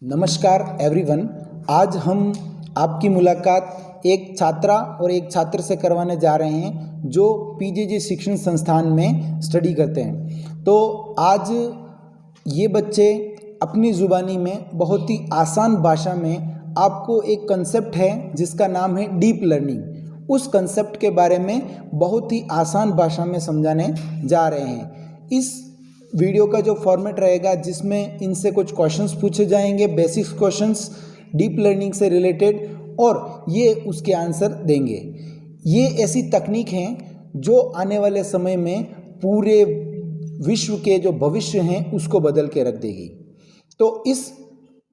नमस्कार एवरीवन। आज हम आपकी मुलाकात एक छात्रा और एक छात्र से करवाने जा रहे हैं जो पीजेजी शिक्षण संस्थान में स्टडी करते हैं। तो आज ये बच्चे अपनी ज़ुबानी में बहुत ही आसान भाषा में आपको एक कंसेप्ट है जिसका नाम है डीप लर्निंग, उस कंसेप्ट के बारे में बहुत ही आसान भाषा में समझाने जा रहे हैं। इस वीडियो का जो फॉर्मेट रहेगा जिसमें इनसे कुछ क्वेश्चंस पूछे जाएंगे, बेसिक्स क्वेश्चंस डीप लर्निंग से रिलेटेड, और ये उसके आंसर देंगे। ये ऐसी तकनीक हैं जो आने वाले समय में पूरे विश्व के जो भविष्य हैं उसको बदल के रख देगी। तो इस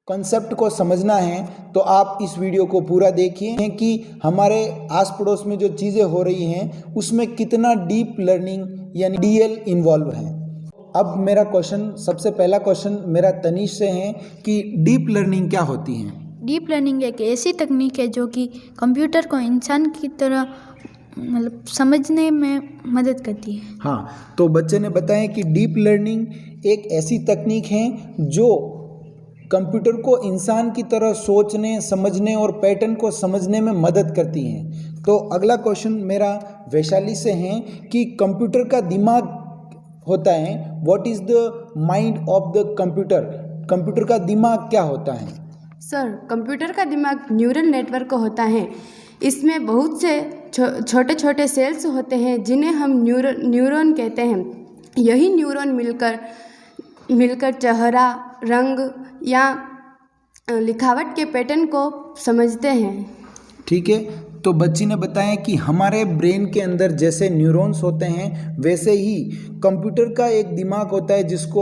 कॉन्सेप्ट को समझना है तो आप इस वीडियो को पूरा देखिए कि हमारे आस पड़ोस में जो चीज़ें हो रही हैं उसमें कितना डीप लर्निंग यानी डीएल इन्वॉल्व है। अब मेरा क्वेश्चन, सबसे पहला क्वेश्चन मेरा तनीश से है कि डीप लर्निंग क्या होती है। डीप लर्निंग एक ऐसी तकनीक है जो कि कंप्यूटर को इंसान की तरह समझने में मदद करती है। हाँ, तो बच्चे ने बताया कि डीप लर्निंग एक ऐसी तकनीक है जो कंप्यूटर को इंसान की तरह सोचने, समझने और पैटर्न को समझने में मदद करती हैं। तो अगला क्वेश्चन मेरा वैशाली से है कि कंप्यूटर का दिमाग होता है, what is the mind of the computer. Computer का दिमाग क्या होता है? सर, कंप्यूटर का दिमाग न्यूरल नेटवर्क होता है। इसमें बहुत से छोटे छोटे सेल्स होते हैं जिन्हें हम न्यूरॉन कहते हैं। यही न्यूरॉन मिलकर चेहरा, रंग या लिखावट के पैटर्न को समझते हैं। ठीक है, तो बच्ची ने बताया कि हमारे ब्रेन के अंदर जैसे न्यूरॉन्स होते हैं वैसे ही कंप्यूटर का एक दिमाग होता है जिसको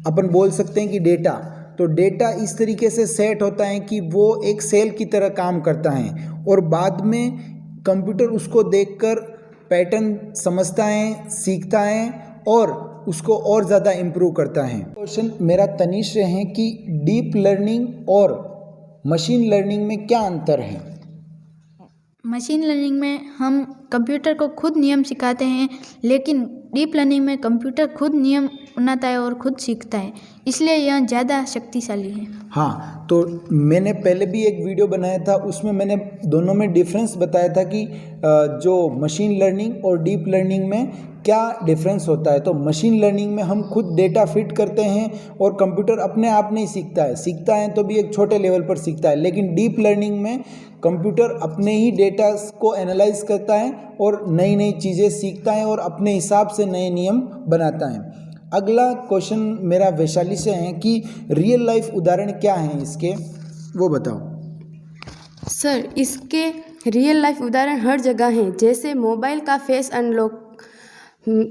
अपन बोल सकते हैं कि डेटा। तो डेटा इस तरीके से सेट होता है कि वो एक सेल की तरह काम करता है और बाद में कंप्यूटर उसको देखकर पैटर्न समझता है, सीखता है और उसको और ज़्यादा इम्प्रूव करता है। क्वेश्चन मेरा तनीश से है कि डीप लर्निंग और मशीन लर्निंग में क्या अंतर है? मशीन लर्निंग में हम कंप्यूटर को खुद नियम सिखाते हैं, लेकिन डीप लर्निंग में कंप्यूटर खुद नियम बनाता है और खुद सीखता है, इसलिए यह ज़्यादा शक्तिशाली है। हाँ, तो मैंने पहले भी एक वीडियो बनाया था, उसमें मैंने दोनों में डिफरेंस बताया था कि जो मशीन लर्निंग और डीप लर्निंग में क्या डिफरेंस होता है। तो मशीन लर्निंग में हम खुद डेटा फिट करते हैं और कंप्यूटर अपने आप नहीं सीखता है तो भी एक छोटे लेवल पर सीखता है। लेकिन डीप लर्निंग में कंप्यूटर अपने ही डेटा को एनालाइज करता है और नई नई चीज़ें सीखता है और अपने हिसाब से नए नियम बनाता है। अगला क्वेश्चन मेरा वैशाली से है कि रियल लाइफ उदाहरण क्या हैं इसके, वो बताओ। सर, इसके रियल लाइफ उदाहरण हर जगह हैं, जैसे मोबाइल का फेस अनलॉक,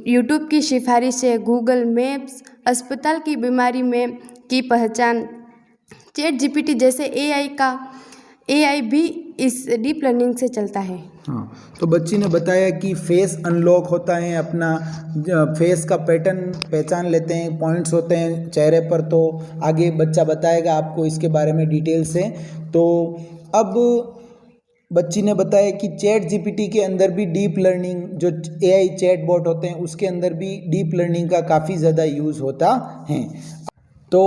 यूट्यूब की सिफारिशें, गूगल मैप्स, अस्पताल की बीमारी में की पहचान, चैट जीपीटी जैसे एआई भी इस डीप लर्निंग से चलता है। हाँ, तो बच्ची ने बताया कि फेस अनलॉक होता है, अपना फेस का पैटर्न पहचान लेते हैं, पॉइंट्स होते हैं चेहरे पर। तो आगे बच्चा बताएगा आपको इसके बारे में डिटेल से। तो अब बच्ची ने बताया कि चैट जीपीटी के अंदर भी डीप लर्निंग, जो एआई चैट बॉट होते हैं उसके अंदर भी डीप लर्निंग का काफ़ी ज़्यादा यूज़ होता है। तो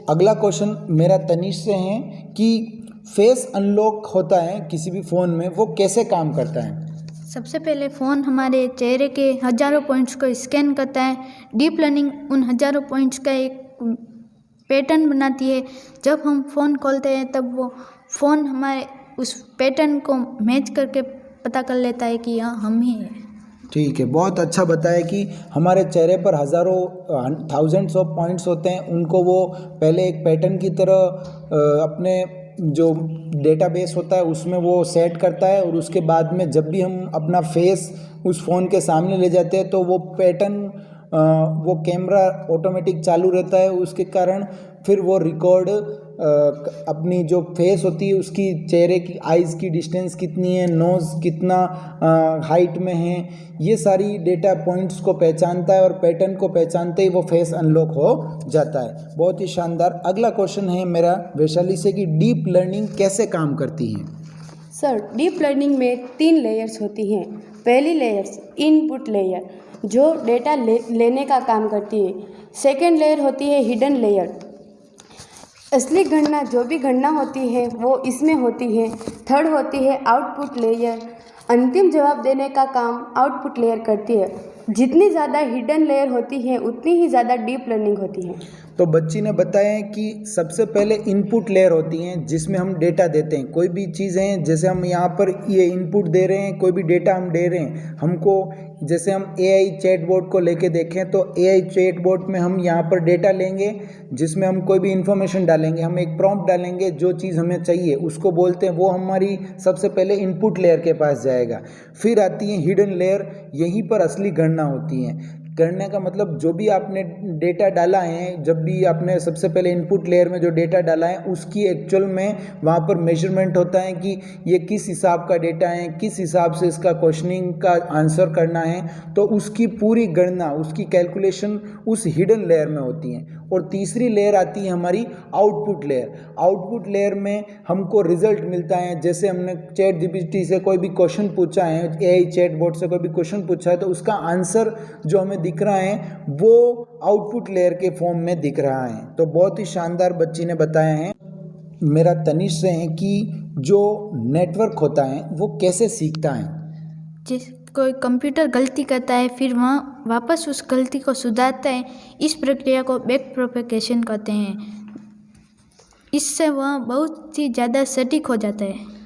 अगला क्वेश्चन मेरा तनीश से है कि फेस अनलॉक होता है किसी भी फ़ोन में, वो कैसे काम करता है? सबसे पहले फ़ोन हमारे चेहरे के हज़ारों पॉइंट्स को स्कैन करता है। डीप लर्निंग उन हज़ारों पॉइंट्स का एक पैटर्न बनाती है। जब हम फ़ोन खोलते हैं तब वो फ़ोन हमारे उस पैटर्न को मैच करके पता कर लेता है कि यहाँ हम ही हैं। ठीक है, बहुत अच्छा बताया कि हमारे चेहरे पर हज़ारों थाउजेंड्स ऑफ पॉइंट्स होते हैं, उनको वो पहले एक पैटर्न की तरह अपने जो डेटाबेस होता है उसमें वो सेट करता है और उसके बाद में जब भी हम अपना फेस उस फ़ोन के सामने ले जाते हैं तो वो पैटर्न, वो कैमरा ऑटोमेटिक चालू रहता है, उसके कारण फिर वो रिकॉर्ड अपनी जो फेस होती है उसकी चेहरे की आइज़ की डिस्टेंस कितनी है, नोज़ कितना हाइट में है, ये सारी डेटा पॉइंट्स को पहचानता है और पैटर्न को पहचानते ही वो फेस अनलॉक हो जाता है। बहुत ही शानदार। अगला क्वेश्चन है मेरा वैशाली से कि डीप लर्निंग कैसे काम करती है? सर, डीप लर्निंग में 3 लेयर्स होती हैं। पहली लेयर्स इनपुट लेयर, जो डेटा लेने का काम करती है। सेकेंड लेयर होती है हिडन लेयर, असली गणना जो भी गणना होती है वो इसमें होती है। थर्ड होती है आउटपुट लेयर। अंतिम जवाब देने का काम आउटपुट लेयर करती है। जितनी ज़्यादा हिडन लेयर होती है उतनी ही ज़्यादा डीप लर्निंग होती है। तो बच्ची ने बताया है कि सबसे पहले इनपुट लेयर होती हैं जिसमें हम डेटा देते हैं। कोई भी चीज़ें जैसे हम यहाँ पर ये इनपुट दे रहे हैं, कोई भी डेटा हम दे रहे हैं, हमको जैसे हम AI चैटबॉट को लेके देखें तो AI चैटबॉट में हम यहाँ पर डेटा लेंगे जिसमें हम कोई भी इंफॉर्मेशन डालेंगे, हम एक प्रॉम्प्ट डालेंगे, जो चीज़ हमें चाहिए उसको बोलते हैं, वो हमारी सबसे पहले इनपुट लेयर के पास जाएगा। फिर आती है हिडन लेयर, यहीं पर असली गणना होती है। करने का मतलब जो भी आपने डेटा डाला है, जब भी आपने सबसे पहले इनपुट लेयर में जो डेटा डाला है उसकी एक्चुअल में वहाँ पर मेजरमेंट होता है कि ये किस हिसाब का डेटा है, किस हिसाब से इसका क्वेश्चनिंग का आंसर करना है, तो उसकी पूरी गणना, उसकी कैलकुलेशन उस हिडन लेयर में होती है। और तीसरी लेयर आती है हमारी आउटपुट लेयर। आउटपुट लेयर में हमको रिजल्ट मिलता है, जैसे हमने ChatGPT से कोई भी क्वेश्चन पूछा है, AI चैटबॉट से कोई भी क्वेश्चन पूछा है, तो उसका आंसर जो हमें दिख रहा है वो आउटपुट लेयर के फॉर्म में दिख रहा है। तो बहुत ही शानदार बच्ची ने बताया है। मेरा तनिष से है कि जो नेटवर्क होता है वो कैसे सीखता है। जिस कोई कंप्यूटर गलती करता है फिर वहाँ वापस उस गलती को सुधारता है, इस प्रक्रिया को बैक प्रोपेगेशन कहते हैं। इससे वह बहुत ही ज़्यादा सटीक हो जाता है।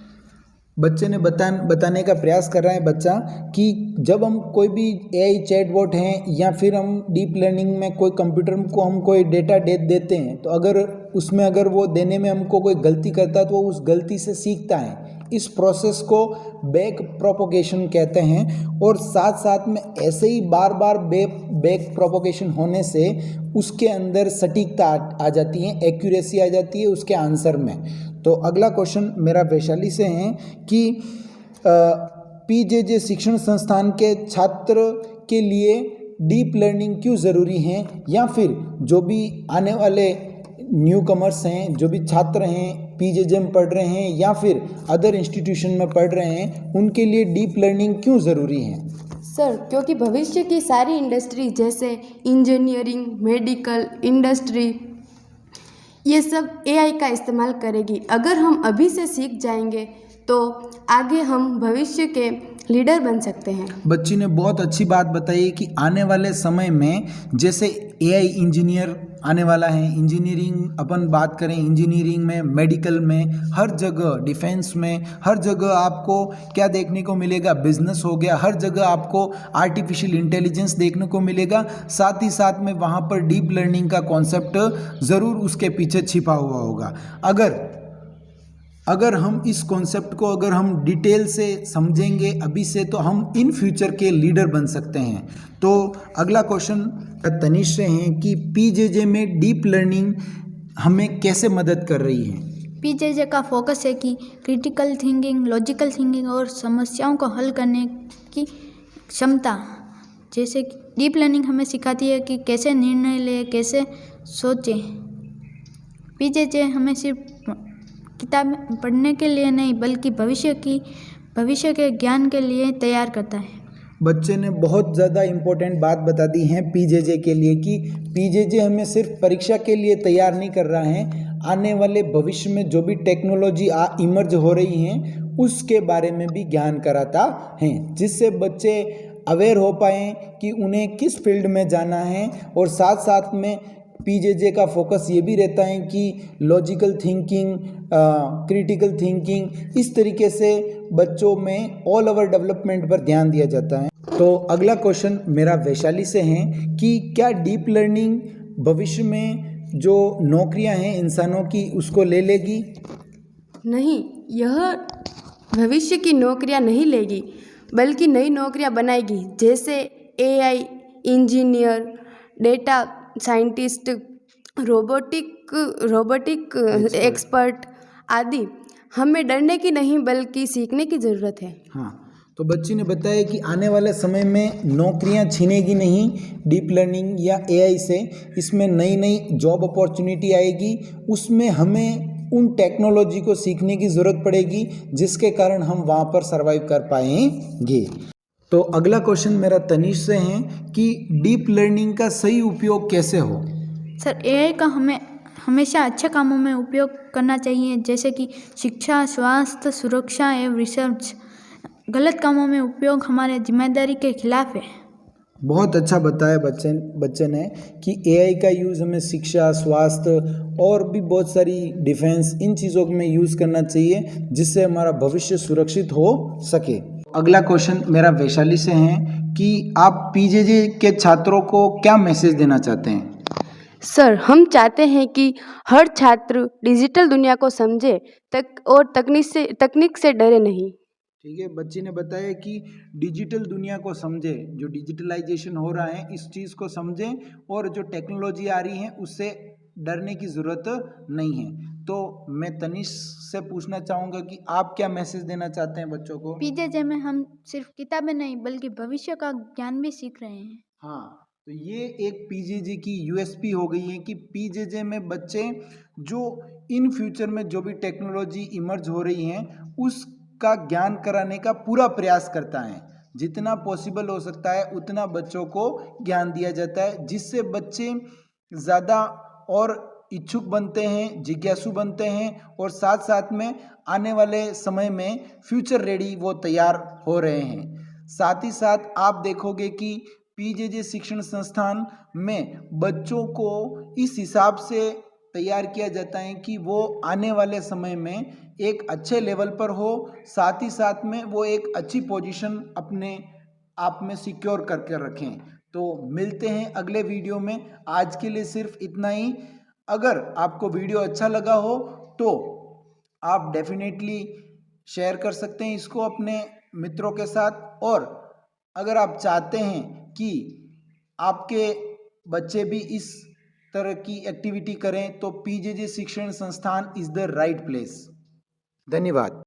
बच्चे ने बताने का प्रयास कर रहा है बच्चा कि जब हम कोई भी AI चैटबॉट हैं या फिर हम डीप लर्निंग में कोई कंप्यूटर को हम कोई डेटा देते हैं, तो अगर वो देने में हमको कोई गलती करता है तो वो उस गलती से सीखता है। इस प्रोसेस को बैक प्रोपोगेशन कहते हैं। और साथ साथ में ऐसे ही बार बार बैक प्रोपोगेशन होने से उसके अंदर सटीकता आ जाती है, एक्यूरेसी आ जाती है उसके आंसर में। तो अगला क्वेश्चन मेरा वैशाली से है कि PJJ शिक्षण संस्थान के छात्र के लिए डीप लर्निंग क्यों ज़रूरी है, या फिर जो भी आने वाले न्यू कमर्स हैं, जो भी छात्र हैं PJJ में पढ़ रहे हैं या फिर अदर इंस्टीट्यूशन में पढ़ रहे हैं, उनके लिए डीप लर्निंग क्यों ज़रूरी है। सर, क्योंकि भविष्य की सारी इंडस्ट्री जैसे इंजीनियरिंग, मेडिकल इंडस्ट्री, ये सब AI का इस्तेमाल करेगी। अगर हम अभी से सीख जाएंगे तो आगे हम भविष्य के लीडर बन सकते हैं। बच्ची ने बहुत अच्छी बात बताई कि आने वाले समय में जैसे AI इंजीनियर आने वाला है, इंजीनियरिंग अपन बात करें, इंजीनियरिंग में, मेडिकल में, हर जगह, डिफेंस में, हर जगह आपको क्या देखने को मिलेगा, बिजनेस हो गया, हर जगह आपको आर्टिफिशियल इंटेलिजेंस देखने को मिलेगा। साथ ही साथ में वहाँ पर डीप लर्निंग का कॉन्सेप्ट ज़रूर उसके पीछे छिपा हुआ होगा। अगर हम इस कॉन्सेप्ट को अगर हम डिटेल से समझेंगे अभी से, तो हम इन फ्यूचर के लीडर बन सकते हैं। तो अगला क्वेश्चन तनिष से है कि PJJ में डीप लर्निंग हमें कैसे मदद कर रही है। PJJ का फोकस है कि क्रिटिकल थिंकिंग, लॉजिकल थिंकिंग और समस्याओं को हल करने की क्षमता। जैसे डीप लर्निंग हमें सिखाती है कि कैसे निर्णय लें, कैसे सोचें। PJJ हमें सिर्फ किताब पढ़ने के लिए नहीं बल्कि भविष्य के ज्ञान के लिए तैयार करता है। बच्चे ने बहुत ज़्यादा इम्पोर्टेंट बात बता दी है PJJ के लिए कि PJJ हमें सिर्फ परीक्षा के लिए तैयार नहीं कर रहा है, आने वाले भविष्य में जो भी टेक्नोलॉजी इमर्ज हो रही हैं उसके बारे में भी ज्ञान कराता है, जिससे बच्चे अवेयर हो पाएँ कि उन्हें किस फील्ड में जाना है। और साथ साथ में PJJ का फोकस ये भी रहता है कि लॉजिकल थिंकिंग, क्रिटिकल थिंकिंग, इस तरीके से बच्चों में ऑल ओवर डेवलपमेंट पर ध्यान दिया जाता है। तो अगला क्वेश्चन मेरा वैशाली से है कि क्या डीप लर्निंग भविष्य में जो नौकरियां हैं इंसानों की उसको ले लेगी। नहीं, यह भविष्य की नौकरियां नहीं लेगी बल्कि नई नौकरियां बनाएगी, जैसे AI engineer, data scientist, robotic expert आदि। हमें डरने की नहीं बल्कि सीखने की ज़रूरत है। हाँ, तो बच्ची ने बताया कि आने वाले समय में नौकरियां छीनेगी नहीं डीप लर्निंग या AI से, इसमें नई नई जॉब अपॉर्चुनिटी आएगी, उसमें हमें उन टेक्नोलॉजी को सीखने की ज़रूरत पड़ेगी जिसके कारण हम वहाँ पर सर्वाइव कर पाएंगे। तो अगला क्वेश्चन मेरा तनिष से है कि डीप लर्निंग का सही उपयोग कैसे हो। सर, AI का हमें हमेशा अच्छे कामों में उपयोग करना चाहिए, जैसे कि शिक्षा, स्वास्थ्य, सुरक्षा एवं रिसर्च। गलत कामों में उपयोग हमारे जिम्मेदारी के खिलाफ है। बहुत अच्छा बताया बच्चे ने कि एआई का यूज़ हमें शिक्षा, स्वास्थ्य और भी बहुत सारी डिफेंस, इन चीज़ों में यूज़ करना चाहिए जिससे हमारा भविष्य सुरक्षित हो सके। अगला क्वेश्चन मेरा वैशाली से है कि आप पीजेजे के छात्रों को क्या मैसेज देना चाहते हैं? सर, हम चाहते हैं कि हर छात्र डिजिटल दुनिया को समझे और तकनीक से डरे नहीं। ठीक है, बच्ची ने बताया कि डिजिटल दुनिया को समझे, जो डिजिटलाइजेशन हो रहा है इस चीज़ को समझें और जो टेक्नोलॉजी आ रही है उससे डरने की ज़रूरत नहीं है। तो मैं तनिष से पूछना चाहूँगा कि आप क्या मैसेज देना चाहते हैं बच्चों को? पीजेजे में हम सिर्फ किताबें नहीं बल्कि भविष्य का ज्ञान भी सीख रहे हैं। हाँ, तो ये एक पीजेजे की यूएसपी हो गई है कि पीजेजे में बच्चे जो इन फ्यूचर में जो भी टेक्नोलॉजी इमर्ज हो रही हैं उसका ज्ञान कराने का पूरा प्रयास करता है। जितना पॉसिबल हो सकता है उतना बच्चों को ज्ञान दिया जाता है, जिससे बच्चे ज़्यादा और इच्छुक बनते हैं, जिज्ञासु बनते हैं और साथ साथ में आने वाले समय में फ्यूचर रेडी वो तैयार हो रहे हैं। साथ ही साथ आप देखोगे कि पीजेजे शिक्षण संस्थान में बच्चों को इस हिसाब से तैयार किया जाता है कि वो आने वाले समय में एक अच्छे लेवल पर हो, साथ ही साथ में वो एक अच्छी पोजीशन अपने आप में सिक्योर करके रखें। तो मिलते हैं अगले वीडियो में, आज के लिए सिर्फ इतना ही। अगर आपको वीडियो अच्छा लगा हो तो आप डेफिनेटली शेयर कर सकते हैं इसको अपने मित्रों के साथ, और अगर आप चाहते हैं कि आपके बच्चे भी इस तरह की एक्टिविटी करें तो पीजेजे शिक्षण संस्थान इज़ द राइट प्लेस। धन्यवाद।